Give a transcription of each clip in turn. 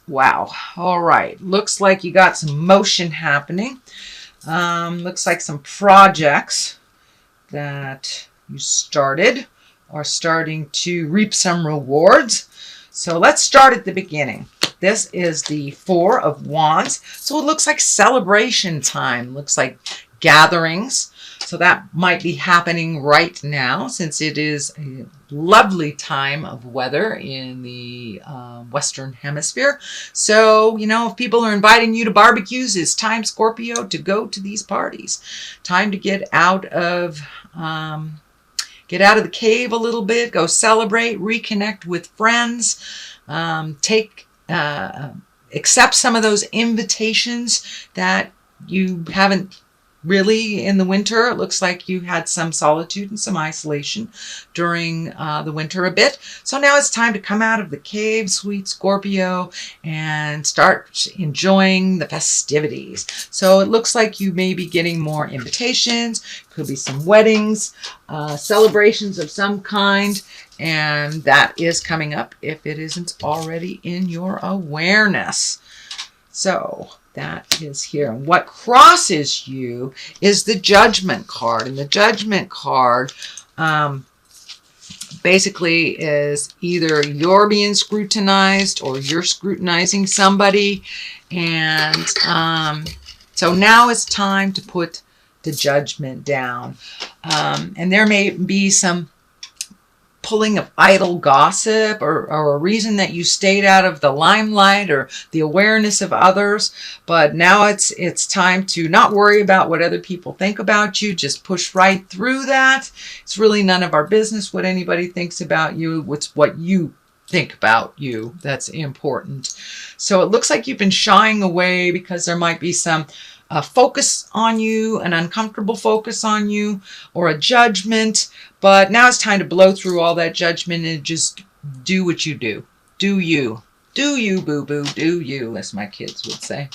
Wow. All right. Looks like you got some motion happening. Looks like some projects that you started are starting to reap some rewards. So let's start at the beginning. This is the Four of Wands. So it looks like celebration time. Looks like gatherings. So that might be happening right now since it is a lovely time of weather in the Western Hemisphere. So, you know, if people are inviting you to barbecues, it's time, Scorpio, to go to these parties. Time to get out of the cave a little bit, go celebrate, reconnect with friends, accept some of those invitations that you haven't really in the winter. It looks like you had some solitude and some isolation during the winter a bit. So now it's time to come out of the cave, sweet Scorpio, and start enjoying the festivities. So it looks like you may be getting more invitations. Could be some weddings, celebrations of some kind. And that is coming up if it isn't already in your awareness. So that is here. And what crosses you is the Judgment card. And the Judgment card basically is either you're being scrutinized or you're scrutinizing somebody. And so now it's time to put the judgment down. And there may be some pulling of idle gossip or a reason that you stayed out of the limelight or the awareness of others. But now it's time to not worry about what other people think about you. Just push right through that. It's really none of our business what anybody thinks about you. It's what you think about you that's important. So it looks like you've been shying away because there might be some focus on you, an uncomfortable focus on you, or a judgment. But now it's time to blow through all that judgment and just do what you do. Do you. Do you, boo-boo. Do you, as my kids would say.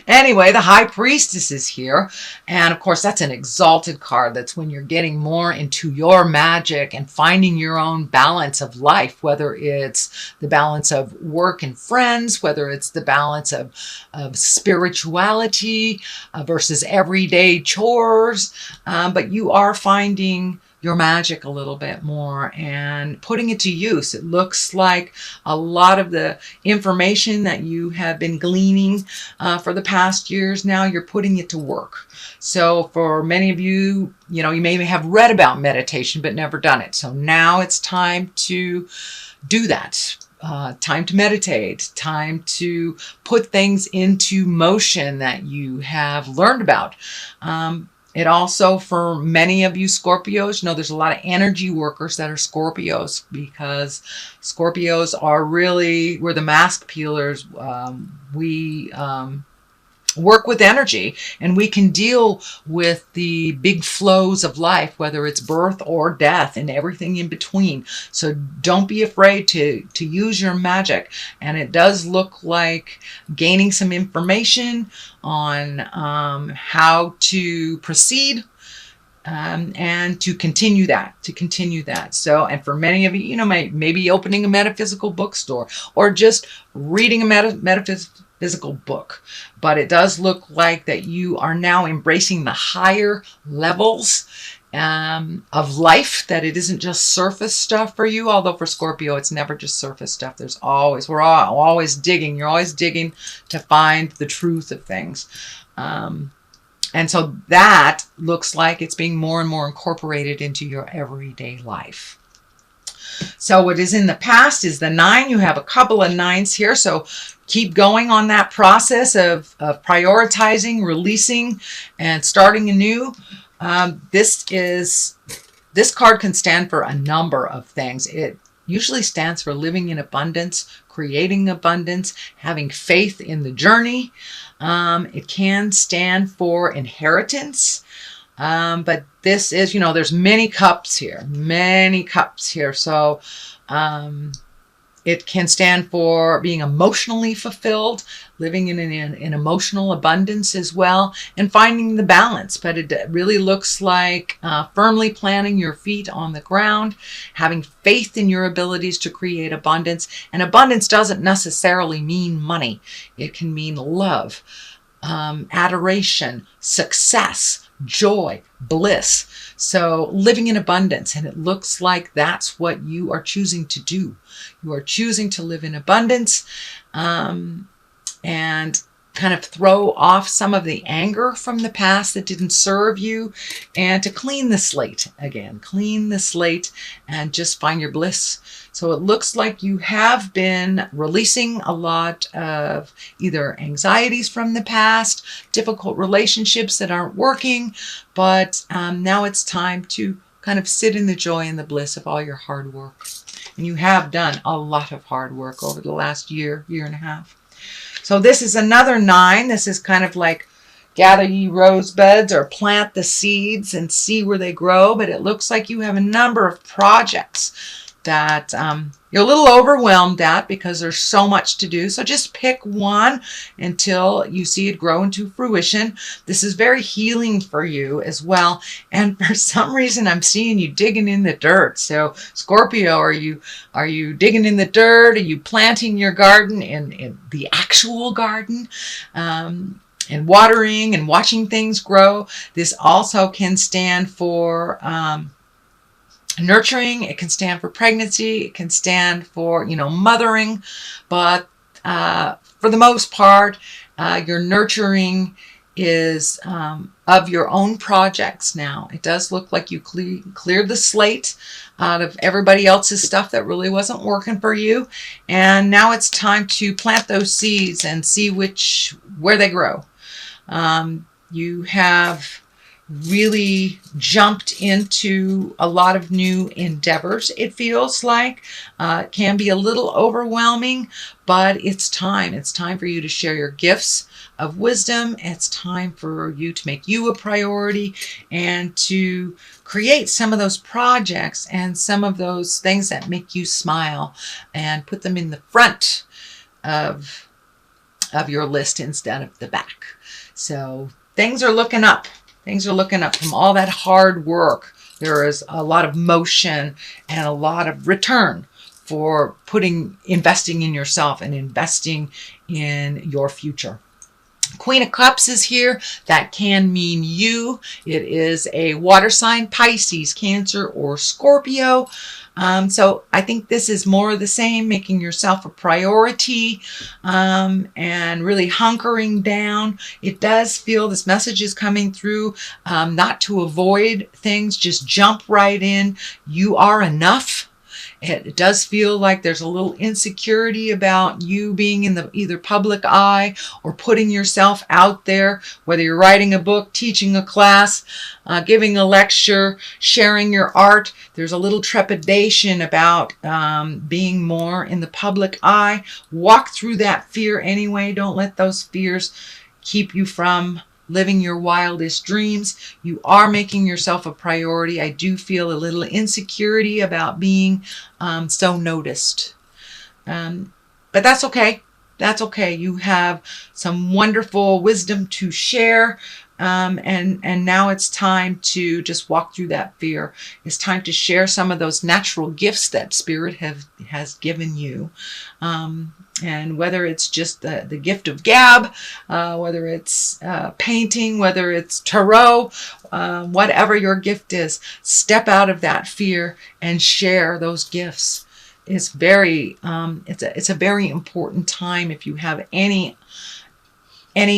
Anyway, the High Priestess is here. And of course, that's an exalted card. That's when you're getting more into your magic and finding your own balance of life, whether it's the balance of work and friends, whether it's the balance of spirituality versus everyday chores. But you are finding your magic a little bit more and putting it to use. It looks like a lot of the information that you have been gleaning for the past years, now you're putting it to work. So for many of you, you know, you may have read about meditation but never done it. So now it's time to do that. Time to meditate, time to put things into motion that you have learned about. It also, for many of you Scorpios, you know, there's a lot of energy workers that are Scorpios because Scorpios are really, we're the mask peelers. We work with energy and we can deal with the big flows of life, whether it's birth or death and everything in between. So don't be afraid to use your magic. And it does look like gaining some information on how to proceed and to continue that. So, and for many of you, you know, maybe opening a metaphysical bookstore or just reading a metaphysical book. But it does look like that you are now embracing the higher levels of life, that it isn't just surface stuff for you. Although for Scorpio, it's never just surface stuff. We're always digging. You're always digging to find the truth of things. And so that looks like it's being more and more incorporated into your everyday life. So what is in the past is the 9. You have a couple of 9s here. So keep going on that process of prioritizing, releasing, and starting anew. This card can stand for a number of things. It usually stands for living in abundance, creating abundance, having faith in the journey. It can stand for inheritance. But this is, you know, there's many cups here. So It can stand for being emotionally fulfilled, living in an emotional abundance as well, and finding the balance. But it really looks like firmly planting your feet on the ground, having faith in your abilities to create abundance. And abundance doesn't necessarily mean money. It can mean love, adoration, success, joy, bliss. So living in abundance, and it looks like that's what you are choosing to do. You are choosing to live in abundance, and kind of throw off some of the anger from the past that didn't serve you, and to clean the slate again, clean the slate and just find your bliss. So it looks like you have been releasing a lot of either anxieties from the past, difficult relationships that aren't working, but now it's time to kind of sit in the joy and the bliss of all your hard work. And you have done a lot of hard work over the last year, year and a half. So this is another 9. This is kind of like gather ye rosebuds or plant the seeds and see where they grow. But it looks like you have a number of projects that you're a little overwhelmed at because there's so much to do. So just pick one until you see it grow into fruition. This is very healing for you as well. And for some reason, I'm seeing you digging in the dirt. So Scorpio, are you digging in the dirt? Are you planting your garden in the actual garden? And watering and watching things grow. This also can stand for nurturing. It can stand for pregnancy. It can stand for, mothering. But for the most part, your nurturing is of your own projects now. It does look like you cleared the slate out of everybody else's stuff that really wasn't working for you. And now it's time to plant those seeds and see where they grow. You have really jumped into a lot of new endeavors, it feels like. It can be a little overwhelming, but it's time. It's time for you to share your gifts of wisdom. It's time for you to make you a priority and to create some of those projects and some of those things that make you smile and put them in the front of your list instead of the back. So things are looking up. Things are looking up from all that hard work. There is a lot of motion and a lot of return for investing in yourself and investing in your future. Queen of Cups is here. That can mean you. It is a water sign, Pisces, Cancer, or Scorpio. So I think this is more of the same, making yourself a priority and really hunkering down. It does feel this message is coming through, not to avoid things, just jump right in. You are enough. It does feel like there's a little insecurity about you being in the either public eye or putting yourself out there, whether you're writing a book, teaching a class, giving a lecture, sharing your art. There's a little trepidation about being more in the public eye. Walk through that fear anyway. Don't let those fears keep you from living your wildest dreams. You are making yourself a priority. I do feel a little insecurity about being so noticed. But that's okay. That's okay. You have some wonderful wisdom to share. And now it's time to just walk through that fear. It's time to share some of those natural gifts that Spirit has given you. And whether it's just the gift of gab, whether it's painting, whether it's tarot, whatever your gift is, step out of that fear and share those gifts. It's it's a very important time if you have any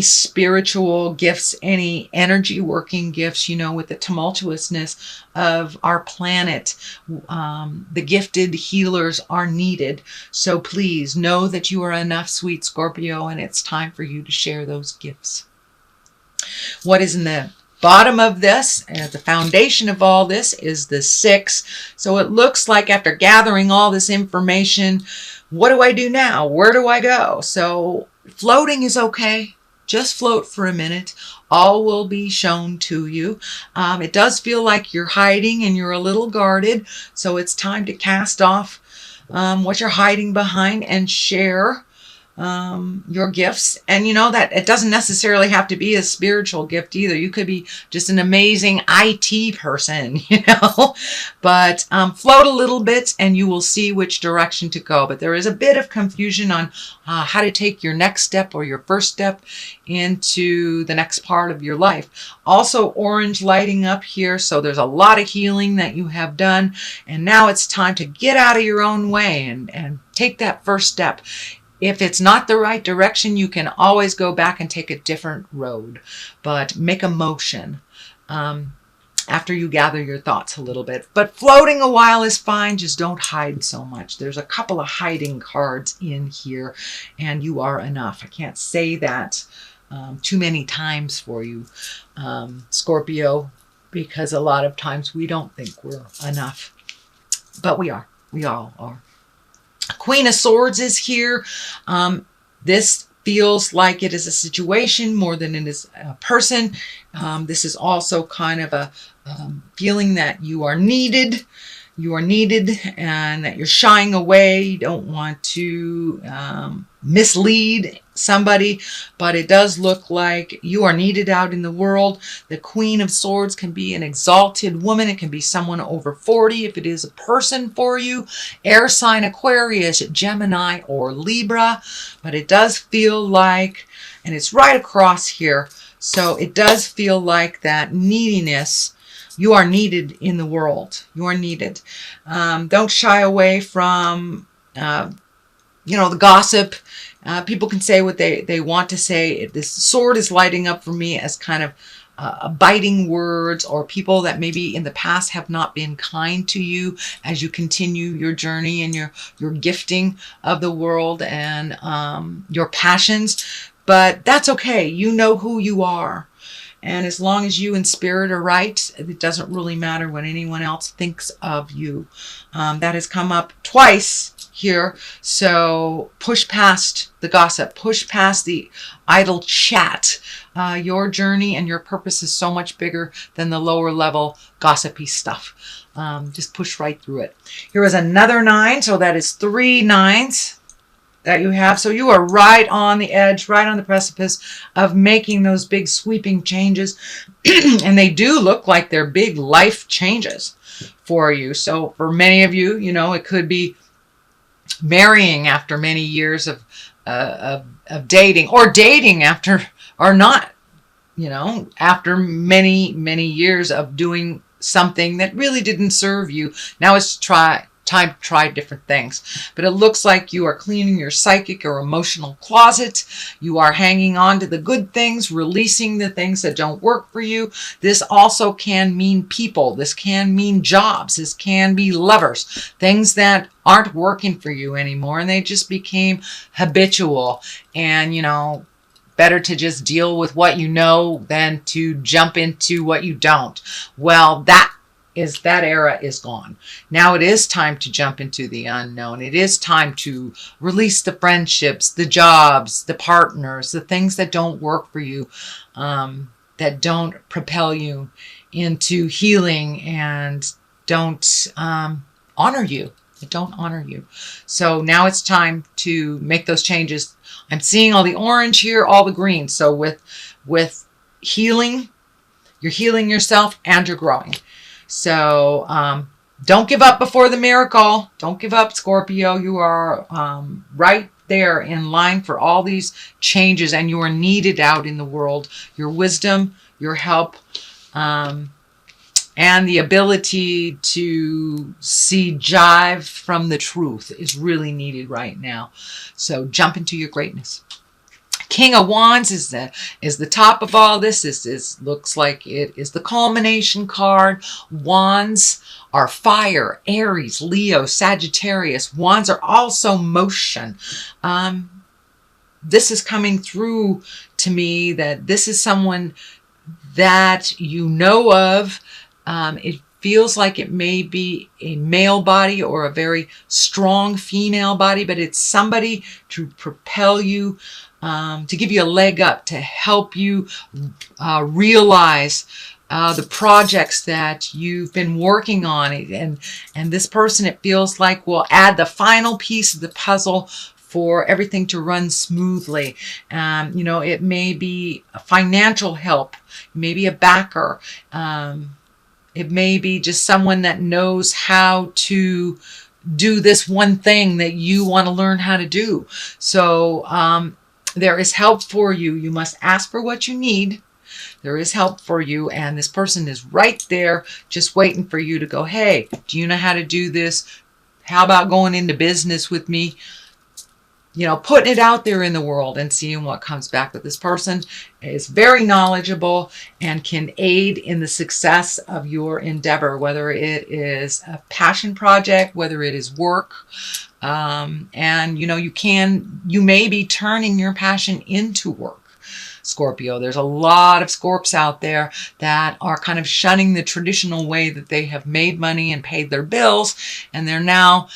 spiritual gifts, any energy working gifts, with the tumultuousness of our planet. The gifted healers are needed. So please know that you are enough, sweet Scorpio, and it's time for you to share those gifts. What is in the bottom of this, the foundation of all this, is the 6. So it looks like after gathering all this information, what do I do now? Where do I go? So floating is okay. Just float for a minute. All will be shown to you. It does feel like you're hiding and you're a little guarded. So it's time to cast off what you're hiding behind, and share your gifts. And you know that it doesn't necessarily have to be a spiritual gift either. You could be just an amazing IT person, you know, but float a little bit and you will see which direction to go. But there is a bit of confusion on how to take your next step or your first step into the next part of your life. Also orange lighting up here. So there's a lot of healing that you have done. And now it's time to get out of your own way and take that first step. If it's not the right direction, you can always go back and take a different road, but make a motion after you gather your thoughts a little bit. But floating a while is fine. Just don't hide so much. There's a couple of hiding cards in here, and you are enough. I can't say that too many times for you, Scorpio, because a lot of times we don't think we're enough, but we are. We all are. Queen of Swords is here. This feels like it is a situation more than it is a person. This is also kind of a feeling that you are needed. You are needed and that you're shying away. You don't want to mislead somebody, but it does look like you are needed out in the world. The Queen of Swords can be an exalted woman. It can be someone over 40 if it is a person for you. Air sign Aquarius, Gemini, or Libra. But it does feel like, and it's right across here, so it does feel like that neediness. You are needed in the world. You are needed. Don't shy away from, the gossip. People can say what they want to say. This sword is lighting up for me as kind of biting words, or people that maybe in the past have not been kind to you as you continue your journey and your gifting of the world and your passions. But that's okay. You know who you are. And as long as you in spirit are right, it doesn't really matter what anyone else thinks of you. That has come up twice here. So push past the gossip, push past the idle chat. Your journey and your purpose is so much bigger than the lower level gossipy stuff. Just push right through it. Here is another 9. So that is 3 9s that you have. So you are right on the edge, right on the precipice of making those big sweeping changes. And they do look like they're big life changes for you. So for many of you, it could be marrying after many years of dating, or dating after, or not, after many, many years of doing something that really didn't serve you. Now it's time to try different things. But it looks like you are cleaning your psychic or emotional closet. You are hanging on to the good things, releasing the things that don't work for you. This also can mean people. This can mean jobs. This can be lovers. Things that aren't working for you anymore, and they just became habitual. And, better to just deal with what you know than to jump into what you don't. Well, that era is gone. Now it is time to jump into the unknown. It is time to release the friendships, the jobs, the partners, the things that don't work for you, that don't propel you into healing and don't honor you. That don't honor you. So now it's time to make those changes. I'm seeing all the orange here, all the green. So with healing, you're healing yourself and you're growing. So don't give up before the miracle. Don't give up, Scorpio. You are right there in line for all these changes, and you are needed out in the world. Your wisdom, your help, and the ability to see jive from the truth is really needed right now. So jump into your greatness. King of Wands is the top of all this. This looks like it is the culmination card. Wands are fire, Aries, Leo, Sagittarius. Wands are also motion. This is coming through to me that this is someone that you know of. It feels like it may be a male body or a very strong female body, but it's somebody to propel you, to give you a leg up, to help you realize the projects that you've been working on, and this person, it feels like, will add the final piece of the puzzle for everything to run smoothly. It may be a financial help, maybe a backer. It may be just someone that knows how to do this one thing that you want to learn how to do. So there is help for you. You must ask for what you need. There is help for you, and this person is right there just waiting for you to go, hey, do you know how to do this? How about going into business with me? Putting it out there in the world and seeing what comes back. But this person is very knowledgeable and can aid in the success of your endeavor, whether it is a passion project, whether it is work. And you may be turning your passion into work, Scorpio. There's a lot of Scorps out there that are kind of shunning the traditional way that they have made money and paid their bills, and they're now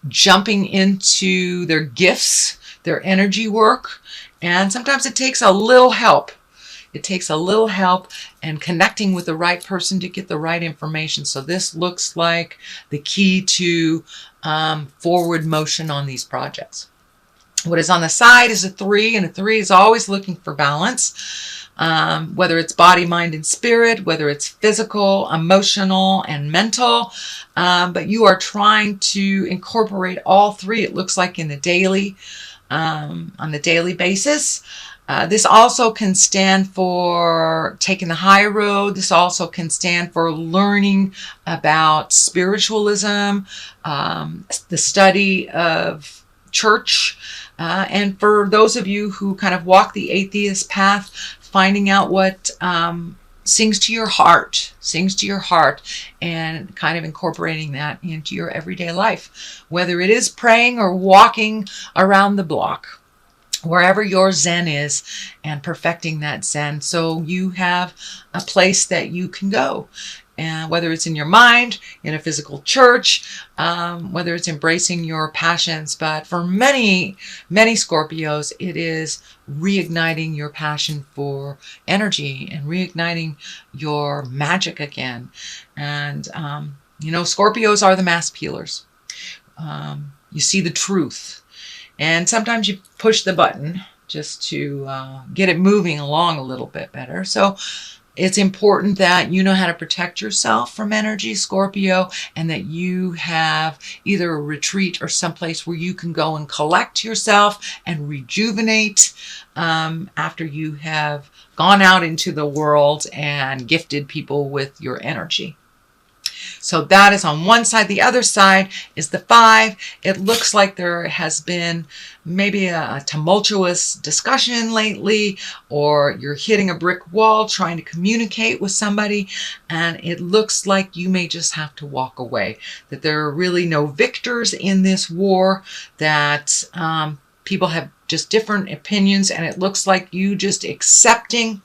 jumping into their gifts, their energy work. And sometimes it takes a little help. It takes a little help and connecting with the right person to get the right information. So this looks like the key to forward motion on these projects. What is on the side is a 3, and a 3 is always looking for balance. Whether it's body, mind, and spirit, whether it's physical, emotional, and mental. But you are trying to incorporate all 3, it looks like, in the daily, on the daily basis. This also can stand for taking the high road. This also can stand for learning about spiritualism, the study of church. And for those of you who kind of walk the atheist path, finding out what sings to your heart, and kind of incorporating that into your everyday life, whether it is praying or walking around the block, wherever your Zen is, and perfecting that Zen so you have a place that you can go. And whether it's in your mind, in a physical church, whether it's embracing your passions. But for many, many Scorpios, it is reigniting your passion for energy and reigniting your magic again. And, Scorpios are the mask peelers. You see the truth. And sometimes you push the button just to get it moving along a little bit better. So it's important that you know how to protect yourself from energy, Scorpio, and that you have either a retreat or someplace where you can go and collect yourself and rejuvenate after you have gone out into the world and gifted people with your energy. So that is on one side. The other side is the 5. It looks like there has been maybe a tumultuous discussion lately, or you're hitting a brick wall trying to communicate with somebody, and it looks like you may just have to walk away. That there are really no victors in this war, that people have just different opinions, and it looks like you just accepting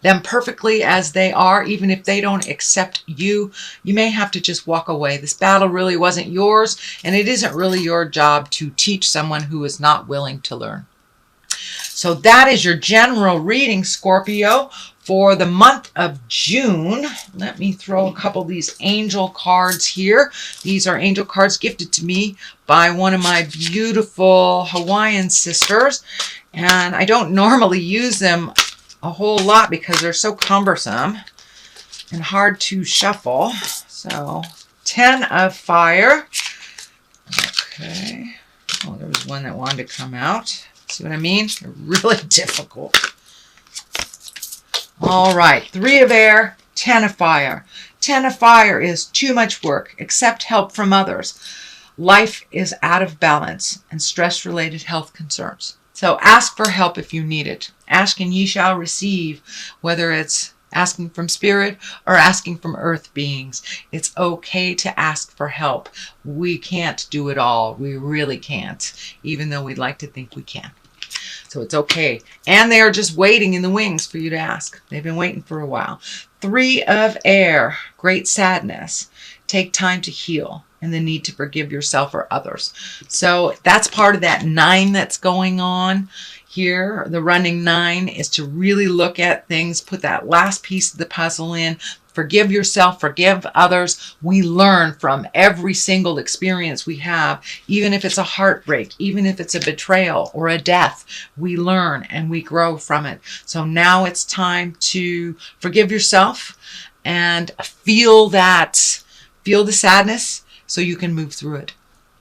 them perfectly as they are. Even if they don't accept you, you may have to just walk away. This battle really wasn't yours, and it isn't really your job to teach someone who is not willing to learn. So that is your general reading, Scorpio, for the month of June. Let me throw a couple of these angel cards here. These are angel cards gifted to me by one of my beautiful Hawaiian sisters, and I don't normally use them a whole lot because they're so cumbersome and hard to shuffle. So 10 of fire. Okay. Oh, there was one that wanted to come out. See what I mean? They're really difficult. All right. 3 of air, 10 of fire. 10 of fire is too much work. Accept help from others. Life is out of balance and stress-related health concerns. So ask for help if you need it. Ask and ye shall receive, whether it's asking from spirit or asking from earth beings. It's okay to ask for help. We can't do it all. We really can't, even though we'd like to think we can. So it's okay. And they are just waiting in the wings for you to ask. They've been waiting for a while. 3 of air, great sadness. Take time to heal and the need to forgive yourself or others. So that's part of that 9 that's going on here, the running 9, is to really look at things, put that last piece of the puzzle in, forgive yourself, forgive others. We learn from every single experience we have, even if it's a heartbreak, even if it's a betrayal or a death, we learn and we grow from it. So now it's time to forgive yourself and feel the sadness so you can move through it.